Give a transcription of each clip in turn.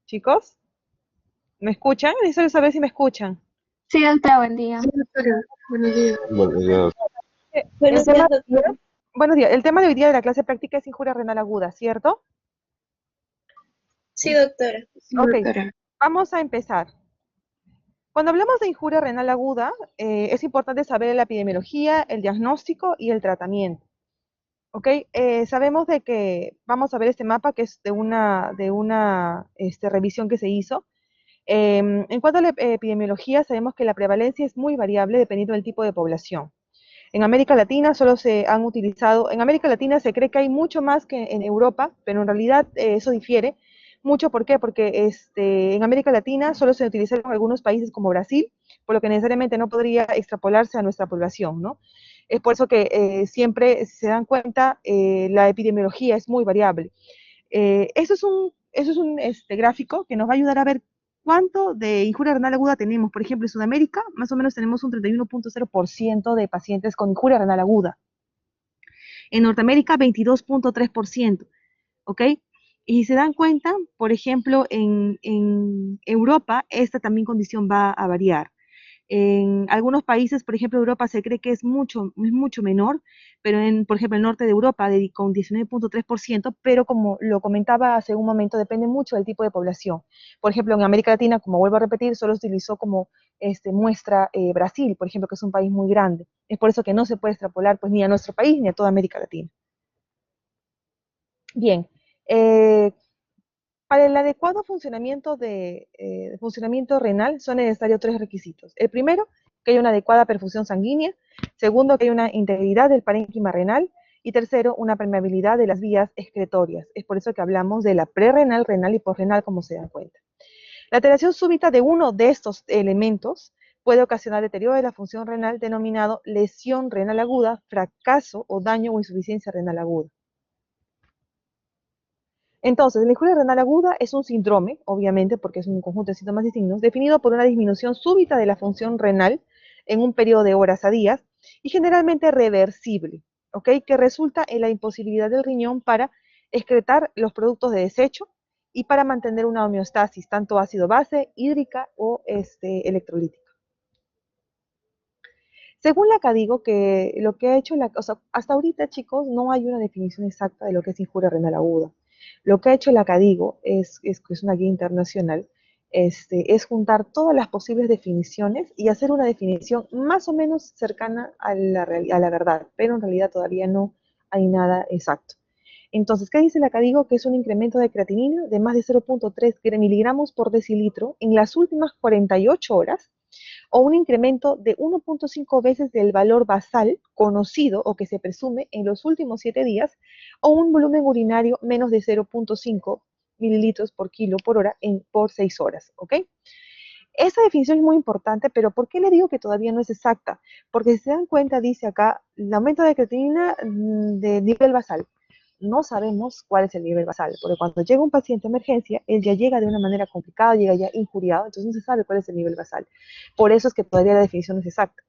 Chicos, ¿me escuchan? Necesito saber si me escuchan. Sí, doctora, buen día. Sí, doctora, buenos días. Buenos días. El Buenos tema días, de hoy doctora. día, buenos días, el tema de hoy día de la clase práctica es injuria renal aguda, ¿cierto? Sí, doctora. Sí, Ok, doctora. vamos a empezar. Cuando hablamos de injuria renal aguda, es importante saber la epidemiología, el diagnóstico y el tratamiento. ¿Ok? Sabemos de que, vamos a ver este mapa que es de una revisión que se hizo. En cuanto a la epidemiología, sabemos que la prevalencia es muy variable dependiendo del tipo de población. En América Latina solo se han utilizado, en América Latina se cree que hay mucho más que en Europa, pero en realidad eso difiere mucho. ¿Por qué? Porque en América Latina solo se utilizaron algunos países como Brasil, por lo que necesariamente no podría extrapolarse a nuestra población, ¿no? Es por eso que siempre, si se dan cuenta, la epidemiología es muy variable. Eso es un gráfico que nos va a ayudar a ver cuánto de injuria renal aguda tenemos. Por ejemplo, en Sudamérica, más o menos tenemos un 31.0% de pacientes con injuria renal aguda. En Norteamérica, 22.3%. ¿Ok? Y si se dan cuenta, por ejemplo, en Europa, esta también condición va a variar. En algunos países, por ejemplo, Europa se cree que es mucho menor, pero por ejemplo, el norte de Europa con 19.3%, pero como lo comentaba hace un momento, depende mucho del tipo de población. Por ejemplo, en América Latina, como vuelvo a repetir, solo se utilizó como muestra Brasil, por ejemplo, que es un país muy grande. Es por eso que no se puede extrapolar pues ni a nuestro país ni a toda América Latina. Bien, eh, para el adecuado funcionamiento renal son necesarios tres requisitos. El primero, que haya una adecuada perfusión sanguínea. Segundo, que haya una integridad del parénquima renal. Y tercero, una permeabilidad de las vías excretorias. Es por eso que hablamos de la prerrenal, renal y posrenal, como se dan cuenta. La alteración súbita de uno de estos elementos puede ocasionar deterioro de la función renal denominado lesión renal aguda, fracaso o daño o insuficiencia renal aguda. Entonces, la injuria renal aguda es un síndrome, obviamente, porque es un conjunto de síntomas distintos, definido por una disminución súbita de la función renal en un periodo de horas a días y generalmente reversible, ¿ok? Que resulta en la imposibilidad del riñón para excretar los productos de desecho y para mantener una homeostasis, tanto ácido-base, hídrica o electrolítica. Según la CADIGO, que lo que ha hecho, o sea, hasta ahorita, chicos, no hay una definición exacta de lo que es injuria renal aguda. Lo que ha hecho la CADIGO es una guía internacional, es juntar todas las posibles definiciones y hacer una definición más o menos cercana a la verdad, pero en realidad todavía no hay nada exacto. Entonces, ¿qué dice la CADIGO? Que es un incremento de creatinina de más de 0.3 miligramos por decilitro en las últimas 48 horas o un incremento de 1.5 veces del valor basal conocido o que se presume en los últimos 7 días, o un volumen urinario menos de 0.5 mililitros por kilo por hora por 6 horas, ¿ok? Esa definición es muy importante, pero ¿por qué le digo que todavía no es exacta? Porque si se dan cuenta, dice acá, el aumento de creatinina de nivel basal. No sabemos cuál es el nivel basal, porque cuando llega un paciente a emergencia, él ya llega de una manera complicada, llega ya injuriado, entonces no se sabe cuál es el nivel basal. Por eso es que todavía la definición no es exacta.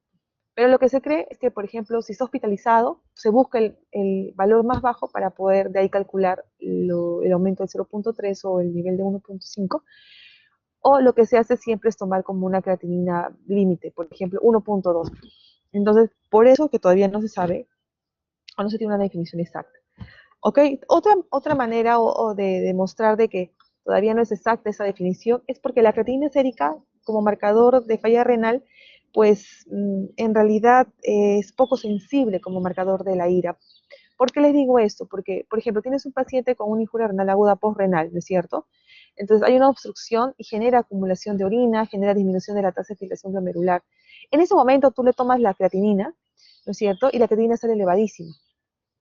Pero lo que se cree es que, por ejemplo, si está hospitalizado, se busca el valor más bajo para poder de ahí calcular el aumento del 0.3 o el nivel de 1.5, o lo que se hace siempre es tomar como una creatinina límite, por ejemplo, 1.2. Entonces, por eso que todavía no se sabe o no se tiene una definición exacta. ¿Ok? Otra manera o de demostrar de que todavía no es exacta esa definición es porque la creatinina sérica como marcador de falla renal, pues en realidad es poco sensible como marcador de la ira. ¿Por qué les digo esto? Porque, por ejemplo, tienes un paciente con una injuria renal aguda postrenal, ¿no es cierto? Entonces hay una obstrucción y genera acumulación de orina, genera disminución de la tasa de filtración glomerular. En ese momento tú le tomas la creatinina, ¿no es cierto? Y la creatinina sale elevadísima.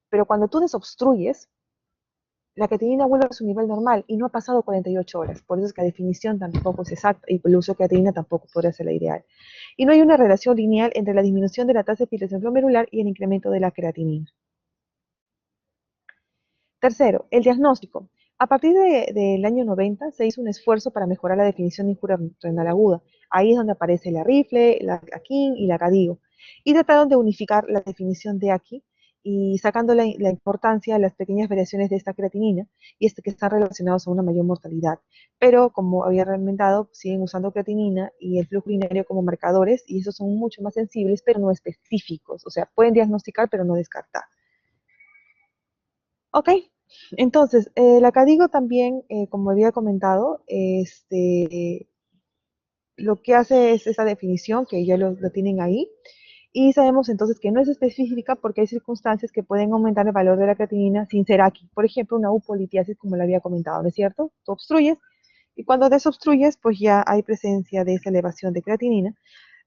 Pero cuando tú desobstruyes, la creatinina vuelve a su nivel normal y no ha pasado 48 horas. Por eso es que la definición tampoco es exacta y el uso de creatinina tampoco podría ser la ideal. Y no hay una relación lineal entre la disminución de la tasa de filtración glomerular y el incremento de la creatinina. Tercero, el diagnóstico. A partir del año 90 se hizo un esfuerzo para mejorar la definición de injuria renal aguda. Ahí es donde aparece la RIFLE, la AKIN y la CADIGO. Y trataron de unificar la definición de aquí y sacando la importancia de las pequeñas variaciones de esta creatinina y que están relacionados a una mayor mortalidad. Pero como había recomendado, siguen usando creatinina y el flujo urinario como marcadores y esos son mucho más sensibles, pero no específicos. O sea, pueden diagnosticar, pero no descartar. Ok, entonces, la CADIGO también, como había comentado, lo que hace es esa definición, que ya lo tienen ahí, y sabemos entonces que no es específica porque hay circunstancias que pueden aumentar el valor de la creatinina sin ser aquí. Por ejemplo, una upolitiasis, como le había comentado, ¿no es cierto? Tú obstruyes, y cuando desobstruyes, pues ya hay presencia de esa elevación de creatinina,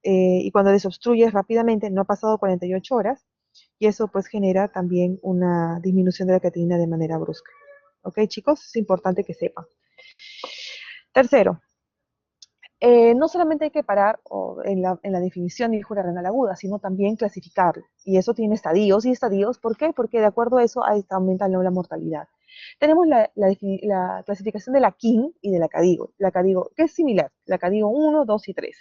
y cuando desobstruyes rápidamente, no ha pasado 48 horas, y eso pues genera también una disminución de la creatinina de manera brusca. ¿Ok, chicos? Es importante que sepan. Tercero, no solamente hay que parar en la definición de injuria renal aguda, sino también clasificarlo. Y eso tiene estadios y estadios. ¿Por qué? Porque de acuerdo a eso aumenta la mortalidad. Tenemos la clasificación de la KIN y de la CADIGO. La CADIGO, que es similar, la CADIGO 1, 2 y 3.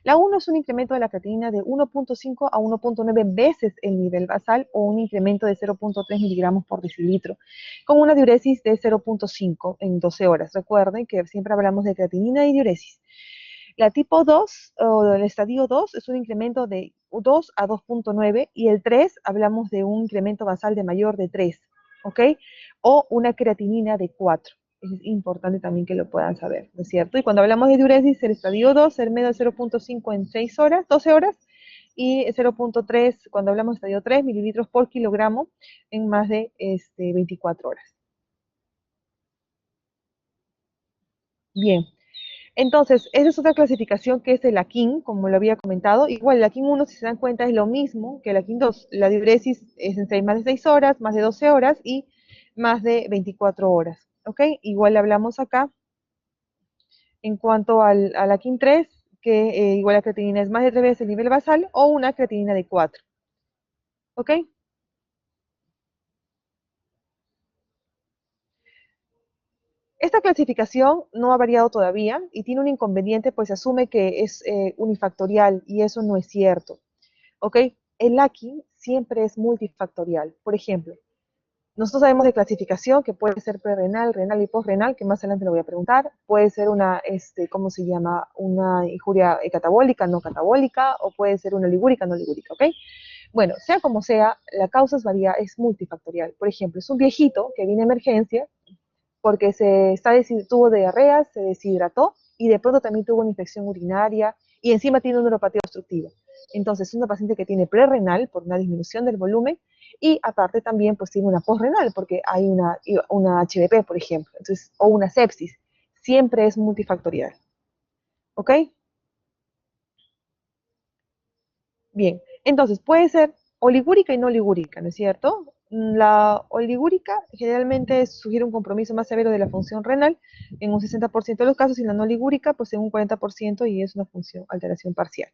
La 1 es un incremento de la creatinina de 1.5 a 1.9 veces el nivel basal o un incremento de 0.3 miligramos por decilitro, con una diuresis de 0.5 en 12 horas. Recuerden que siempre hablamos de creatinina y diuresis. La tipo 2 o el estadio 2 es un incremento de 2 a 2.9 y el 3 hablamos de un incremento basal de mayor de 3, ¿ok? O una creatinina de 4. Es importante también que lo puedan saber, ¿no es cierto? Y cuando hablamos de diuresis, el estadio 2 es medio de 0.5 en 6 horas, 12 horas, y 0.3, cuando hablamos de estadio 3, mililitros por kilogramo en más de 24 horas. Bien, entonces, esa es otra clasificación que es el AKIN, como lo había comentado. Igual, el AKIN 1, si se dan cuenta, es lo mismo que el AKIN 2. La diuresis es en más de 6 horas, más de 12 horas y más de 24 horas. ¿Ok? Igual hablamos acá en cuanto al AKIN 3, que igual la creatinina es más de 3 veces el nivel basal o una creatinina de 4. ¿Ok? Esta clasificación no ha variado todavía y tiene un inconveniente, pues se asume que es unifactorial y eso no es cierto. ¿Ok? El LACI siempre es multifactorial. Por ejemplo, nosotros sabemos de clasificación que puede ser prerrenal, renal y postrenal, que más adelante lo voy a preguntar. Puede ser una, ¿cómo se llama? Una injuria catabólica, no catabólica, o puede ser una ligúrica, no ligúrica, ¿ok? Bueno, sea como sea, la causa es multifactorial. Por ejemplo, es un viejito que viene a emergencia porque tuvo diarrea, se deshidrató y de pronto también tuvo una infección urinaria y encima tiene una neuropatía obstructiva. Entonces, es una paciente que tiene prerrenal por una disminución del volumen y aparte también pues tiene una postrenal porque hay una HBP, por ejemplo, entonces, o una sepsis. Siempre es multifactorial. ¿Ok? Bien, entonces puede ser oligúrica y no ligúrica, ¿no es cierto? La oligúrica generalmente sugiere un compromiso más severo de la función renal en un 60% de los casos y la no ligúrica pues en un 40% y es una función alteración parcial.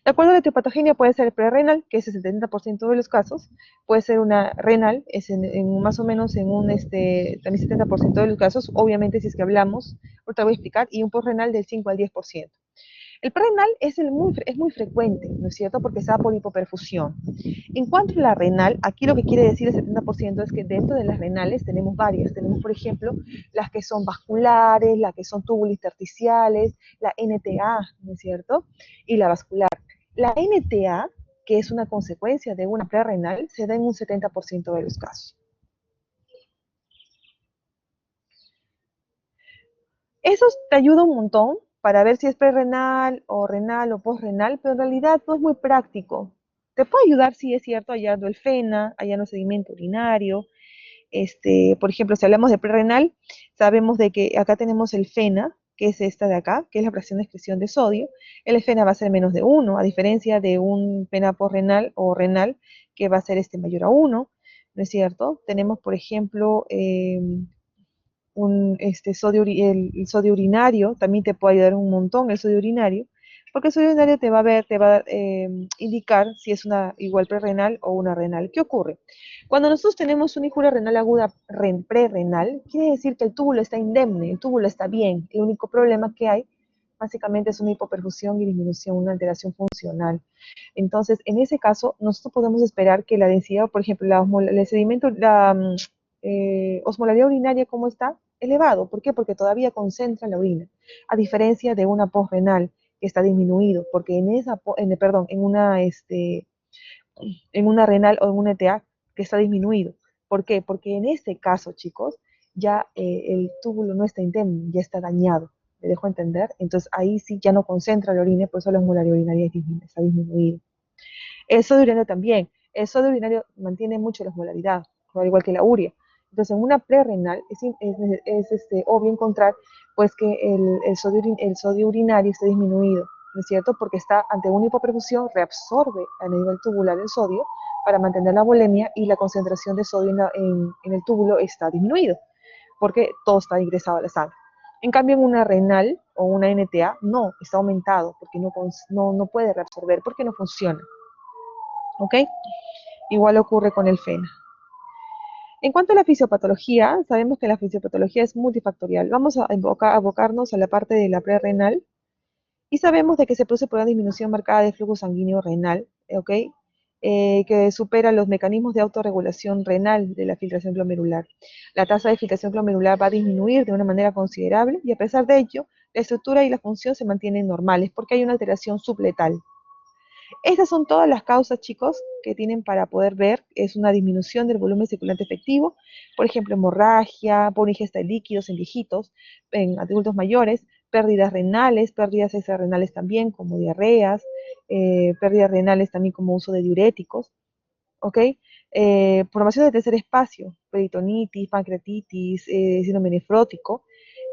De acuerdo a la etiopatogenia puede ser prerrenal, que es el 70% de los casos, puede ser una renal, es más o menos en un también 70% de los casos, obviamente si es que hablamos, ahorita voy a explicar, y un postrenal del 5 al 10%. El prerenal es muy frecuente, ¿no es cierto? Porque se da por hipoperfusión. En cuanto a la renal, aquí lo que quiere decir el 70% es que dentro de las renales tenemos varias. Tenemos, por ejemplo, las que son vasculares, las que son tubulointersticiales, la NTA, ¿no es cierto? Y la vascular. La NTA, que es una consecuencia de una prerrenal, se da en un 70% de los casos. Eso te ayuda un montón para ver si es prerrenal o postrenal, pero en realidad no es muy práctico. Te puede ayudar, sí es cierto, hallando el FENA, hallando el sedimento urinario. Por ejemplo, si hablamos de prerrenal, sabemos de que acá tenemos el FENA, que es esta de acá, que es la fracción de excreción de sodio. El FENA va a ser menos de 1, a diferencia de un FENA postrenal o renal, que va a ser mayor a 1, ¿no es cierto? Tenemos, por ejemplo, el sodio urinario, también te puede ayudar un montón el sodio urinario, porque el sodio urinario te va a indicar si es una igual prerrenal o una renal. ¿Qué ocurre? Cuando nosotros tenemos una injuria renal aguda prerrenal, quiere decir que el túbulo está indemne, el túbulo está bien. El único problema que hay Básicamente es una hipoperfusión y disminución, una alteración funcional. Entonces, en ese caso, nosotros podemos esperar que la densidad, por ejemplo, el sedimento, osmolaridad urinaria, ¿cómo está? Elevado. ¿Por qué? Porque todavía concentra la orina, a diferencia de una posrenal que está disminuido, porque perdón, en una renal o en una ETA que está disminuido. ¿Por qué? Porque en este caso, chicos, ya el túbulo no está indemne, ya está dañado. ¿Me dejo entender? Entonces ahí sí ya no concentra la orina, por eso la osmolaridad urinaria está disminuido. El sodio urinario también. El sodio urinario mantiene mucho la osmolaridad, al igual que la urea. Entonces, en una prerrenal es obvio encontrar pues que el sodio urinario está disminuido, ¿no es cierto? Porque está ante una hipoperfusión, reabsorbe a nivel tubular el sodio para mantener la volemia y la concentración de sodio en el túbulo está disminuido, porque todo está ingresado a la sangre. En cambio, en una renal o una NTA, no, está aumentado, porque no puede reabsorber, porque no funciona. ¿Ok? Igual ocurre con el FENA. En cuanto a la fisiopatología, sabemos que la fisiopatología es multifactorial. Vamos a abocarnos a la parte de la prerrenal y sabemos de que se produce por una disminución marcada de flujo sanguíneo renal, ¿ok? Que supera los mecanismos de autorregulación renal de la filtración glomerular. La tasa de filtración glomerular va a disminuir de una manera considerable y a pesar de ello, la estructura y la función se mantienen normales porque hay una alteración subletal. Estas son todas las causas, chicos, que tienen para poder ver. Es una disminución del volumen circulante efectivo, por ejemplo, hemorragia, por ingesta de líquidos en viejitos, en adultos mayores, pérdidas renales, pérdidas extrarrenales también, como diarreas, pérdidas renales también como uso de diuréticos, ¿ok? Formación de tercer espacio, peritonitis, pancreatitis, síndrome nefrótico,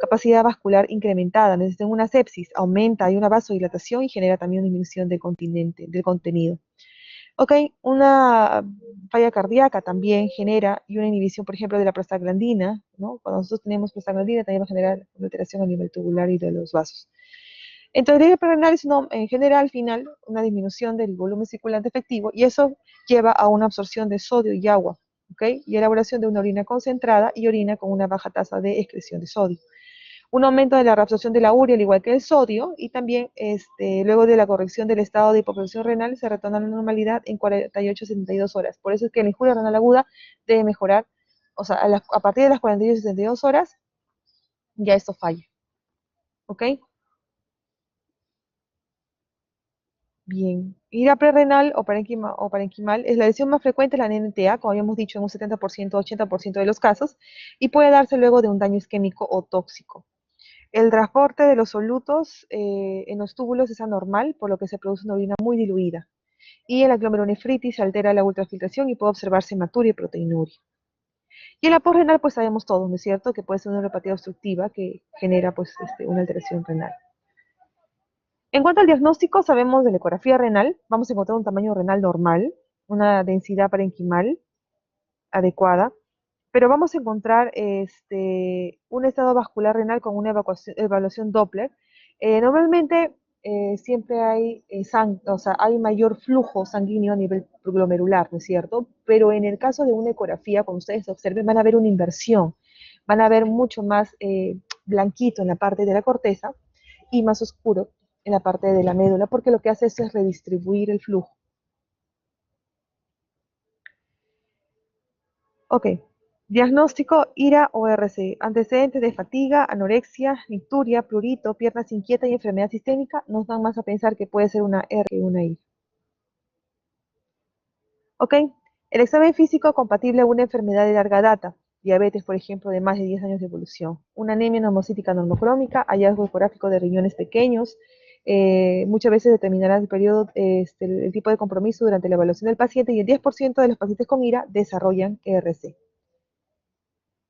capacidad vascular incrementada, necesitan una sepsis, aumenta, hay una vasodilatación y genera también una disminución del contenido. Ok, una falla cardíaca también genera y una inhibición, por ejemplo, de la prostaglandina, ¿no? Cuando nosotros tenemos prostaglandina también va a generar una alteración a nivel tubular y de los vasos. Entonces, el renal es en general, al final, una disminución del volumen circulante efectivo y eso lleva a una absorción de sodio y agua, ¿ok? Y elaboración de una orina concentrada y orina con una baja tasa de excreción de sodio. Un aumento de la reabsorción de la urea, al igual que el sodio, y también luego de la corrección del estado de hipoperfusión renal, se retorna a la normalidad en 48 a 72 horas. Por eso es que la injuria renal aguda debe mejorar, o sea, a partir de las 48 a 72 horas, ya esto falla, ¿ok? Bien, ira prerrenal o parenquimal es la lesión más frecuente, la NNTA, como habíamos dicho, en un 70%, 80% de los casos, y puede darse luego de un daño isquémico o tóxico. El transporte de los solutos en los túbulos es anormal, por lo que se produce una orina muy diluida. Y en la glomerulonefritis se altera la ultrafiltración y puede observarse hematuria y proteinuria. Y en la posrenal, pues sabemos todos, ¿no es cierto?, que puede ser una neuropatía obstructiva que genera pues una alteración renal. En cuanto al diagnóstico, sabemos de la ecografía renal, vamos a encontrar un tamaño renal normal, una densidad parenquimal adecuada, pero vamos a encontrar un estado vascular renal con una evaluación Doppler. Normalmente siempre hay o sea, hay mayor flujo sanguíneo a nivel glomerular, ¿no es cierto? Pero en el caso de una ecografía, cuando ustedes observen, van a ver una inversión, van a ver mucho más blanquito en la parte de la corteza y más oscuro en la parte de la médula, porque lo que hace eso es redistribuir el flujo. Ok. Diagnóstico IRA o RC. Antecedentes de fatiga, anorexia, nicturia, prurito, piernas inquietas y enfermedad sistémica nos dan más a pensar que puede ser una R que una I. Ok. El examen físico compatible a una enfermedad de larga data. Diabetes, por ejemplo, de más de 10 años de evolución. Una anemia normocítica normocrómica, hallazgo ecográfico de riñones pequeños. Muchas veces determinará el periodo, el tipo de compromiso durante la evaluación del paciente y el 10% de los pacientes con IRA desarrollan ERC.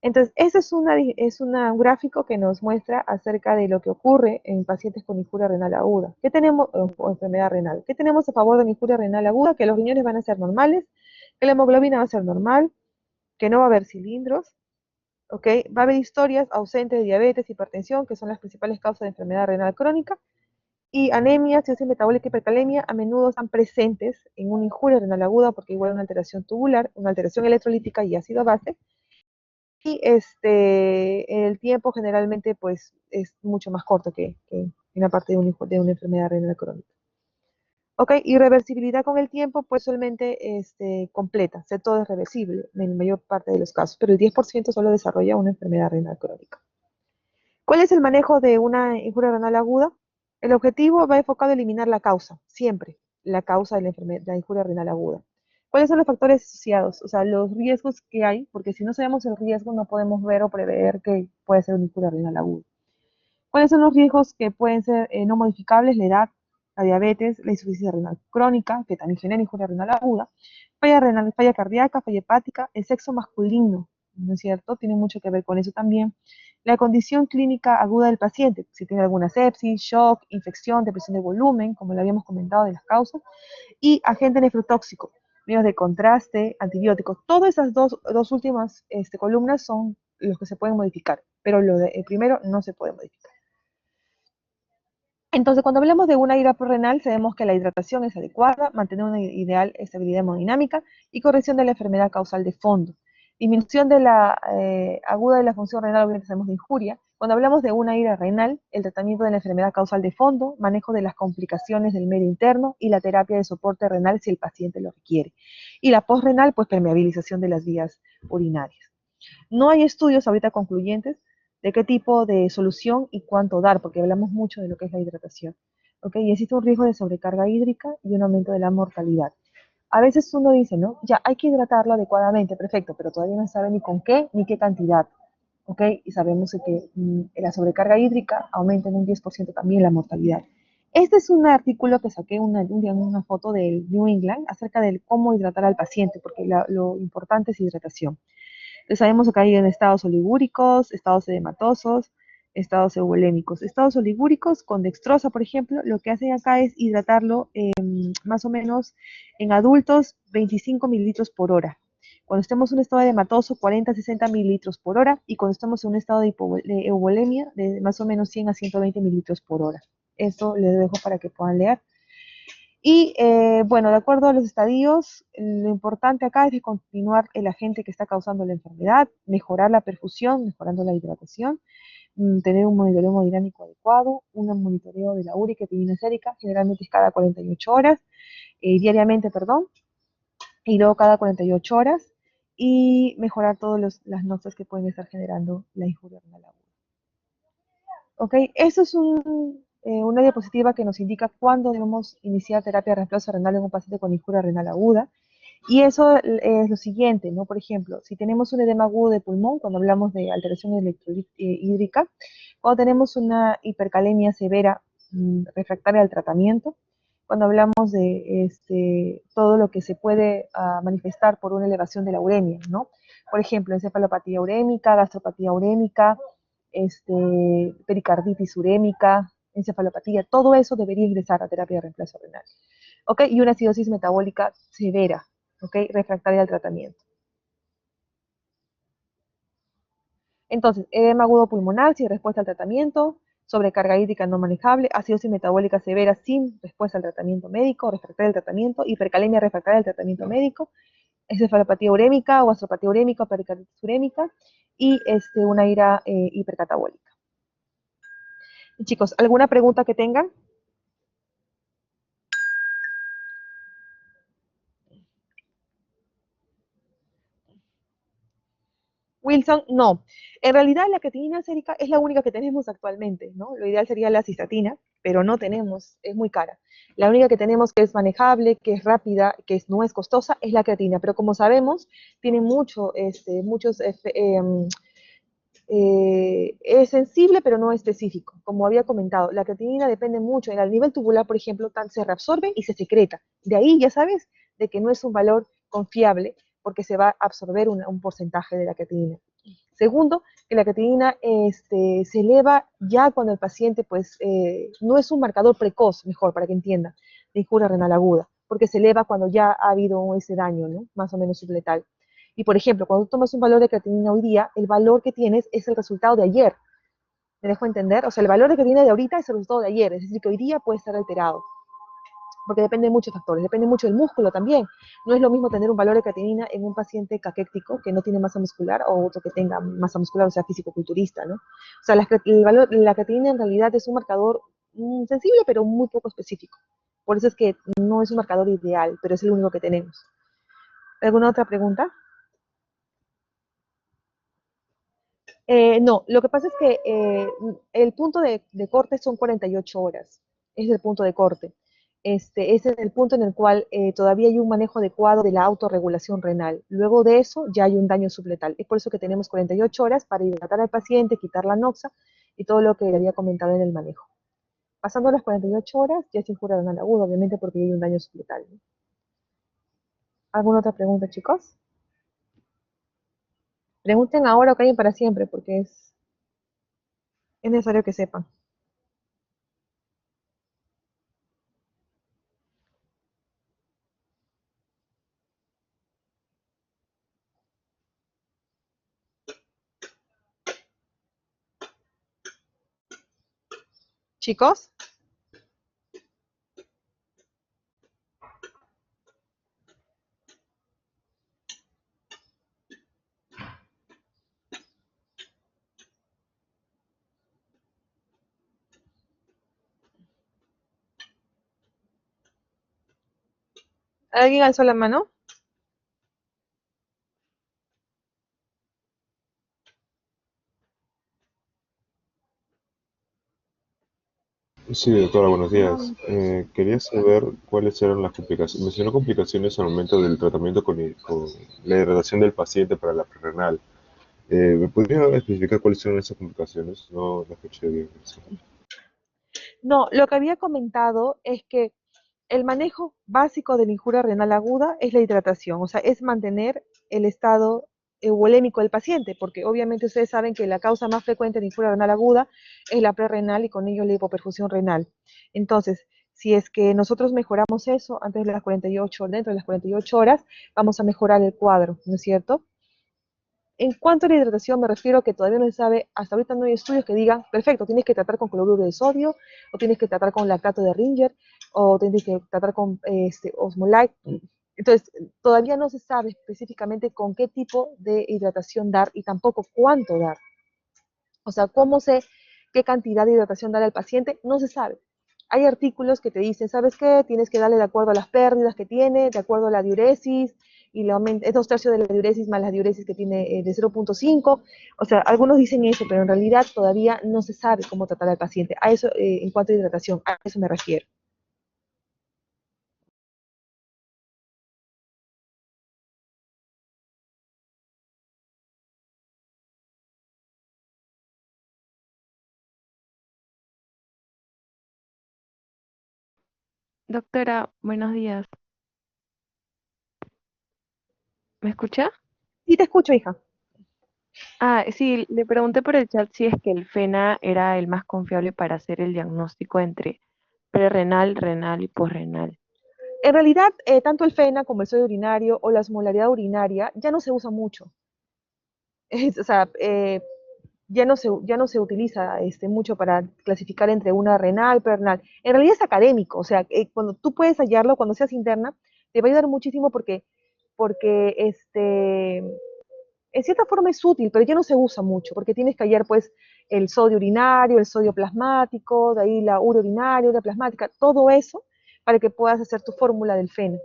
Entonces, ese un gráfico que nos muestra acerca de lo que ocurre en pacientes con injuria renal aguda. ¿Qué tenemos, o enfermedad renal? ¿Qué tenemos a favor de la injuria renal aguda? Que los riñones van a ser normales, que la hemoglobina va a ser normal, que no va a haber cilindros, ¿ok? Va a haber historias ausentes de diabetes, hipertensión, que son las principales causas de enfermedad renal crónica, y anemia, cirrosis metabólica y hipercalemia a menudo están presentes en una injuria renal aguda porque igual una alteración tubular, una alteración electrolítica y ácido base, y el tiempo generalmente pues es mucho más corto que en la parte de una enfermedad renal crónica. Ok, y reversibilidad con el tiempo, pues solamente completa, ser todo es reversible en la mayor parte de los casos, pero el 10% solo desarrolla una enfermedad renal crónica. ¿Cuál es el manejo de una injuria renal aguda? El objetivo va enfocado a eliminar la causa, siempre, la causa de de la injuria renal aguda. ¿Cuáles son los factores asociados? O sea, los riesgos que hay, porque si no sabemos el riesgo no podemos ver o prever que puede ser una injuria renal aguda. ¿Cuáles son los riesgos que pueden ser no modificables? La edad, la diabetes, la insuficiencia renal crónica, que también genera injuria renal aguda, falla renal, falla cardíaca, falla hepática, el sexo masculino, ¿no es cierto? Tiene mucho que ver con eso también. La condición clínica aguda del paciente, si tiene alguna sepsis, shock, infección, depresión de volumen, como lo habíamos comentado de las causas, y agente nefrotóxico, medios de contraste, antibióticos. Todas esas dos últimas columnas son los que se pueden modificar, pero el primero no se puede modificar. Entonces, cuando hablamos de una ira renal, sabemos que la hidratación es adecuada, mantener una ideal estabilidad hemodinámica y corrección de la enfermedad causal de fondo. Disminución de la aguda de la función renal, obviamente sabemos de injuria. Cuando hablamos de una ira renal, el tratamiento de la enfermedad causal de fondo, manejo de las complicaciones del medio interno y la terapia de soporte renal si el paciente lo requiere. Y la postrenal, pues permeabilización de las vías urinarias. No hay estudios ahorita concluyentes de qué tipo de solución y cuánto dar, porque hablamos mucho de lo que es la hidratación. ¿Ok? Y existe un riesgo de sobrecarga hídrica y un aumento de la mortalidad. A veces uno dice, ¿no? Ya, hay que hidratarlo adecuadamente, perfecto, pero todavía no sabe ni con qué ni qué cantidad. ¿Ok? Y sabemos que la sobrecarga hídrica aumenta en un 10% también la mortalidad. Este es un artículo que saqué una foto del New England acerca de cómo hidratar al paciente, porque lo importante es hidratación. Entonces sabemos que hay en estados oligúricos, estados edematosos, estados eubolémicos. Estados oligúricos con dextrosa, por ejemplo, lo que hacen acá es hidratarlo más o menos en adultos 25 mililitros por hora. Cuando estemos en un estado edematoso, 40 a 60 mililitros por hora. Y cuando estamos en un estado de eubolemia, de más o menos 100 a 120 mililitros por hora. Eso les dejo para que puedan leer. Y bueno, de acuerdo a los estadios, lo importante acá es de continuar el agente que está causando la enfermedad, mejorar la perfusión, mejorando la hidratación, tener un monitoreo hemodinámico adecuado, un monitoreo de la úrica y creatinina sérica, generalmente es cada 48 horas, diariamente, perdón, y luego cada 48 horas, y mejorar todas las notas que pueden estar generando la injuria renal aguda. ¿Ok? Eso es una diapositiva que nos indica cuándo debemos iniciar terapia de reemplazo renal en un paciente con injuria renal aguda. Y eso es lo siguiente, ¿no? Por ejemplo, si tenemos un edema agudo de pulmón, cuando hablamos de alteración hídrica, cuando tenemos una hipercalemia severa refractaria al tratamiento, cuando hablamos de todo lo que se puede manifestar por una elevación de la uremia, ¿no? Por ejemplo, encefalopatía urémica, gastropatía urémica, pericarditis urémica, encefalopatía, todo eso debería ingresar a terapia de reemplazo renal. ¿Ok? Y una acidosis metabólica severa, ¿ok? Refractaria al tratamiento. Entonces, edema agudo pulmonar sin respuesta al tratamiento, sobrecarga hídrica no manejable, acidosis metabólica severa sin respuesta al tratamiento médico, refractaria al tratamiento, hipercalemia refractaria al tratamiento médico, encefalopatía urémica o gastropatía urémica o pericarditis urémica y una ira hipercatabólica. Y chicos, ¿alguna pregunta que tengan? Wilson, no. En realidad la creatinina sérica es la única que tenemos actualmente, ¿no? Lo ideal sería la cistatina, pero no tenemos, es muy cara. La única que tenemos que es manejable, que es rápida, no es costosa, es la creatina. Pero como sabemos, tiene muchos, es sensible, pero no específico. Como había comentado, la creatinina depende mucho. En el nivel tubular, por ejemplo, se reabsorbe y se secreta. De ahí ya sabes de que no es un valor confiable porque se va a absorber un porcentaje de la creatinina. Segundo, que la creatinina se eleva ya cuando el paciente pues, no es un marcador precoz, mejor para que entienda, de injuria renal aguda, porque se eleva cuando ya ha habido ese daño, ¿no? Más o menos subletal. Y por ejemplo, cuando tú tomas un valor de creatinina hoy día, el valor que tienes es el resultado de ayer. ¿Me dejo entender? O sea, el valor de creatinina de ahorita es el resultado de ayer, es decir, que hoy día puede estar alterado porque depende de muchos factores, depende mucho del músculo también. No es lo mismo tener un valor de creatinina en un paciente caquéctico que no tiene masa muscular o otro que tenga masa muscular, o sea, físico-culturista, ¿no? O sea, la creatinina en realidad es un marcador sensible, pero muy poco específico. Por eso es que no es un marcador ideal, pero es el único que tenemos. ¿Alguna otra pregunta? No, lo que pasa es que el punto de corte son 48 horas. Es el punto de corte. Ese es el punto en el cual todavía hay un manejo adecuado de la autorregulación renal. Luego de eso ya hay un daño subletal. Es por eso que tenemos 48 horas para hidratar al paciente, quitar la noxa y todo lo que le había comentado en el manejo. Pasando las 48 horas ya es injuria renal aguda, obviamente porque hay un daño subletal, ¿no? ¿Alguna otra pregunta, chicos? Pregunten ahora o callen para siempre, porque es necesario que sepan. Chicos, ¿alguien alzó la mano? Sí, doctora, buenos días. No. Quería saber cuáles eran las complicaciones. Mencionó complicaciones al momento del tratamiento con la hidratación del paciente para la prerrenal. ¿Me podría especificar cuáles son esas complicaciones? No lo escuché bien. No, lo que había comentado es que el manejo básico de la injuria renal aguda es la hidratación, o sea, es mantener el estado euvolémico del paciente, porque obviamente ustedes saben que la causa más frecuente de injuria renal aguda es la prerrenal y con ello la hipoperfusión renal. Entonces, si es que nosotros mejoramos eso antes de las 48, dentro de las 48 horas, vamos a mejorar el cuadro, ¿no es cierto? En cuanto a la hidratación, me refiero a que todavía no se sabe, hasta ahorita no hay estudios que digan, perfecto, tienes que tratar con cloruro de sodio, o tienes que tratar con lactato de Ringer, o tienes que tratar con Osmolite. Entonces, todavía no se sabe específicamente con qué tipo de hidratación dar y tampoco cuánto dar. O sea, cómo sé qué cantidad de hidratación dar al paciente, no se sabe. Hay artículos que te dicen, ¿sabes qué? Tienes que darle de acuerdo a las pérdidas que tiene, de acuerdo a la diuresis, y le aumenta, es 2/3 de la diuresis más la diuresis que tiene de 0,5. O sea, algunos dicen eso, pero en realidad todavía no se sabe cómo tratar al paciente. A eso, en cuanto a hidratación, a eso me refiero. Doctora, buenos días. ¿Me escucha? Sí, te escucho, hija. Ah, sí, le pregunté por el chat si es que el FENA era el más confiable para hacer el diagnóstico entre prerrenal, renal y posrenal. En realidad, tanto el FENA como el sodio urinario o la osmolaridad urinaria ya no se usa mucho. O sea, ya no se utiliza mucho para clasificar entre una renal, renal. En realidad es académico, o sea, cuando tú puedes hallarlo, cuando seas interna, te va a ayudar muchísimo porque en cierta forma es útil, pero ya no se usa mucho, porque tienes que hallar pues el sodio urinario, el sodio plasmático, de ahí la urea urinaria, la plasmática, todo eso para que puedas hacer tu fórmula del FENA.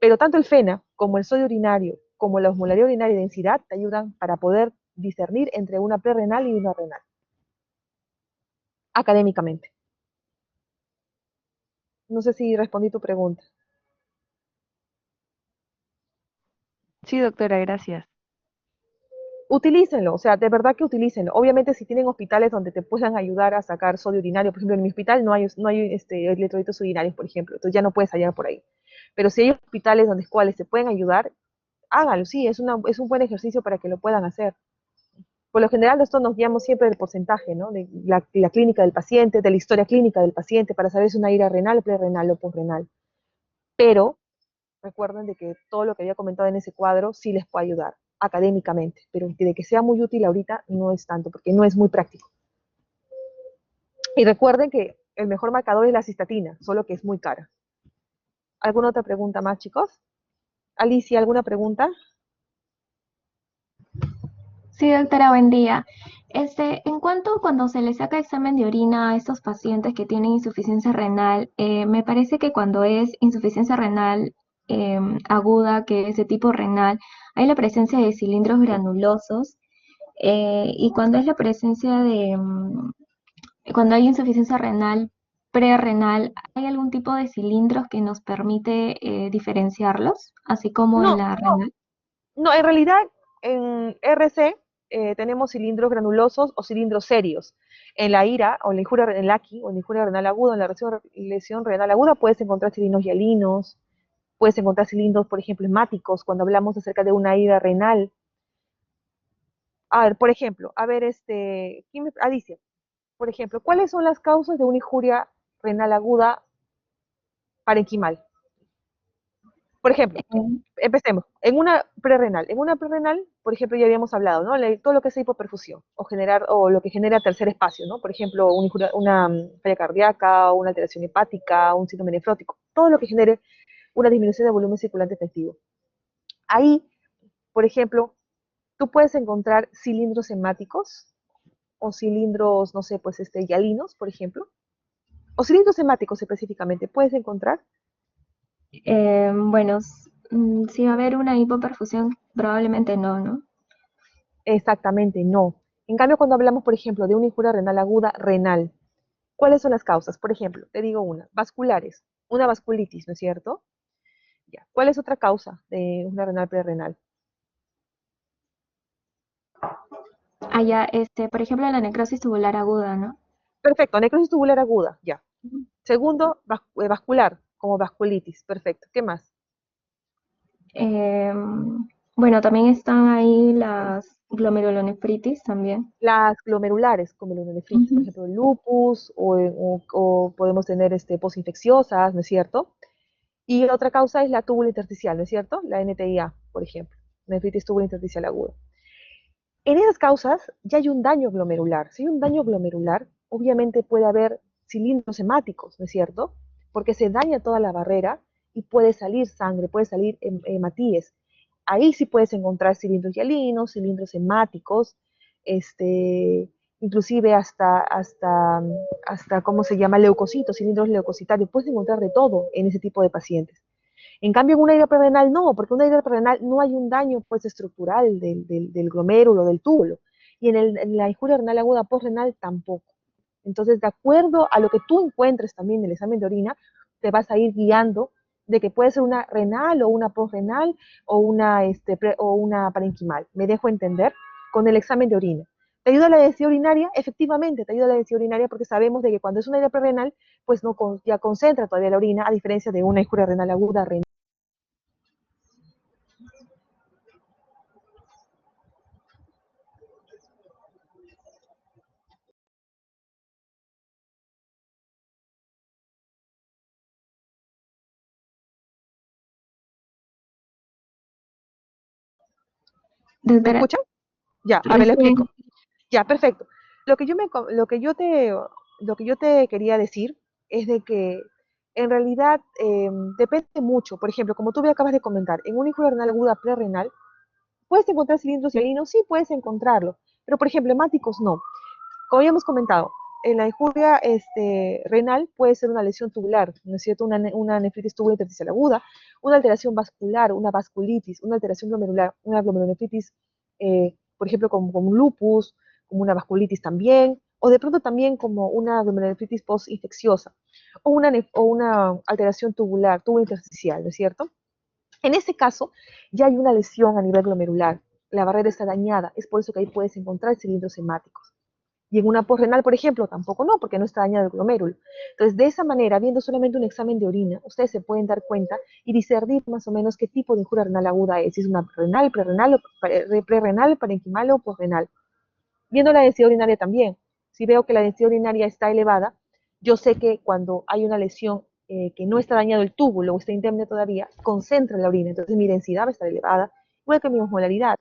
Pero tanto el FENA como el sodio urinario, como la osmolaridad urinaria y densidad, te ayudan para poder discernir entre una prerrenal y una renal, académicamente. No sé si respondí tu pregunta. Sí, doctora, gracias. Utilícenlo, o sea, de verdad que utilícenlo. Obviamente, si tienen hospitales donde te puedan ayudar a sacar sodio urinario, por ejemplo, en mi hospital no hay electrolitos urinarios, por ejemplo, entonces ya no puedes hallar por ahí. Pero si hay hospitales donde cuales te pueden ayudar, hágalo, sí, es un buen ejercicio para que lo puedan hacer. Por lo general, esto nos guiamos siempre del porcentaje, ¿no? De la clínica del paciente, de la historia clínica del paciente, para saber si es una ira renal, prerrenal o posrenal. Pero recuerden de que todo lo que había comentado en ese cuadro sí les puede ayudar académicamente, pero de que sea muy útil ahorita no es tanto, porque no es muy práctico. Y recuerden que el mejor marcador es la cistatina, solo que es muy cara. ¿Alguna otra pregunta más, chicos? Alicia, ¿alguna pregunta? Sí, doctora, buen día. En cuanto cuando se les saca examen de orina a estos pacientes que tienen insuficiencia renal, me parece que cuando es insuficiencia renal aguda, que es de tipo renal, hay la presencia de cilindros granulosos y cuando es la presencia cuando hay insuficiencia renal prerrenal, ¿hay algún tipo de cilindros que nos permite diferenciarlos, así como en No, la renal? no, en realidad en RC tenemos cilindros granulosos o cilindros serios. En la IRA o en la injuria, en la AQI o en la injuria renal aguda, en la lesión renal aguda, puedes encontrar cilindros hialinos, puedes encontrar cilindros, por ejemplo, hemáticos, cuando hablamos acerca de una ira renal. A ver, por ejemplo, a ver, Alicia, por ejemplo, ¿cuáles son las causas de una injuria renal aguda parenquimal? Por ejemplo, Eh, empecemos. En una prerrenal, por ejemplo, ya habíamos hablado, ¿no? Todo lo que es hipoperfusión o lo que genera tercer espacio, ¿no? Por ejemplo, una falla cardíaca, una alteración hepática, un síndrome nefrótico, todo lo que genere una disminución de volumen circulante efectivo. Ahí, por ejemplo, tú puedes encontrar cilindros hemáticos o cilindros, no sé, pues hialinos, por ejemplo, o cilindros hemáticos específicamente, puedes encontrar. bueno, si va a haber una hipoperfusión, probablemente no, ¿no? Exactamente, no. En cambio, cuando hablamos, por ejemplo, de una injuria renal aguda renal, ¿cuáles son las causas? Por ejemplo, te digo vasculares, una vasculitis, ¿no es cierto? Ya. ¿Cuál es otra causa de una renal prerrenal? Allá, por ejemplo, la necrosis tubular aguda, ¿no? Perfecto, necrosis tubular aguda, ya. Segundo, vascular, como vasculitis, perfecto. ¿Qué más? Bueno, también están ahí las glomerulonefritis también. Las glomerulares, como la glomerulonefritis, por Ujú. ejemplo, el lupus, o podemos tener posinfecciosas, ¿no es cierto? Y otra causa es la túbulo intersticial, ¿no es cierto? La NTIA, por ejemplo, nefritis túbulo intersticial aguda. En esas causas ya hay un daño glomerular. Si hay un daño glomerular, obviamente puede haber cilindros hemáticos, ¿no es cierto? Porque se daña toda la barrera y puede salir sangre, puede salir hematíes. Ahí sí puedes encontrar cilindros hialinos, cilindros hemáticos, este, inclusive hasta, ¿cómo se llama? Leucocitos, cilindros leucocitarios. Puedes encontrar de todo en ese tipo de pacientes. En cambio, en una herida prerenal no, porque en una herida prerenal no hay un daño pues, estructural del glomérulo, del túbulo. Y en la injuria renal aguda postrenal tampoco. Entonces, de acuerdo a lo que tú encuentres también en el examen de orina, te vas a ir guiando de que puede ser una renal o una postrenal o una parenquimal. ¿Me dejo entender? Con el examen de orina. ¿Te ayuda la densidad urinaria? Efectivamente, te ayuda la densidad urinaria porque sabemos de que cuando es una herida prerenal, pues no ya concentra todavía la orina, a diferencia de una injuria renal aguda. ¿Me Doctora, escuchan? Ya, a ver, le recién, explico. Ya, perfecto. Lo que yo me, co- lo que yo te quería decir es de que en realidad depende mucho. Por ejemplo, como tú me acabas de comentar, en una injuria renal aguda prerrenal, ¿puedes encontrar cilindros hialinos? Sí, puedes encontrarlo. Pero, por ejemplo, hemáticos no. Como habíamos comentado, en la injuria renal puede ser una lesión tubular, ¿no es cierto? Una nefritis tubular intersticial aguda, una alteración vascular, una vasculitis, una alteración glomerular, una glomerulonefritis, por ejemplo, como un lupus, como una vasculitis también, o de pronto también como una glomerulonefritis postinfecciosa, o una alteración tubular, tubular intersticial, ¿no es cierto? En ese caso, ya hay una lesión a nivel glomerular, la barrera está dañada, es por eso que ahí puedes encontrar cilindros hemáticos. Y en una posrenal, por ejemplo, tampoco no, porque no está dañado el glomérulo. Entonces, de esa manera, viendo solamente un examen de orina, ustedes se pueden dar cuenta y discernir más o menos qué tipo de injuria renal aguda es, si es una renal, prerrenal, prerrenal, parenquimal o posrenal. Viendo la densidad urinaria también, si veo que la densidad urinaria está elevada, yo sé que cuando hay una lesión que no está dañado el túbulo o está indemne todavía, concentra la orina, entonces mi densidad va a estar elevada, igual que mi osmolaridad.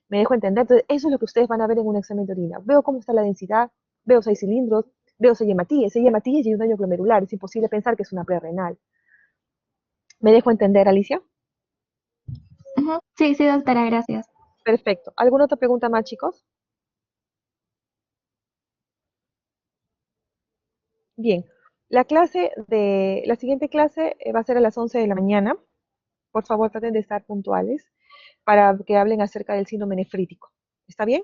Me dejo entender. Entonces, eso es lo que ustedes van a ver en un examen de orina. Veo cómo está la densidad, veo si hay cilindros, veo si hay hematíes. Si hay hematíes y hay un daño glomerular, es imposible pensar que es una prerrenal. ¿Me dejo entender, Alicia? ujú, sí, sí, doctora, gracias. Perfecto. ¿Alguna otra pregunta más, chicos? Bien, la siguiente clase va a ser a las 11 de la mañana. Por favor, traten de estar puntuales para que hablen acerca del síndrome nefrítico. ¿Está bien?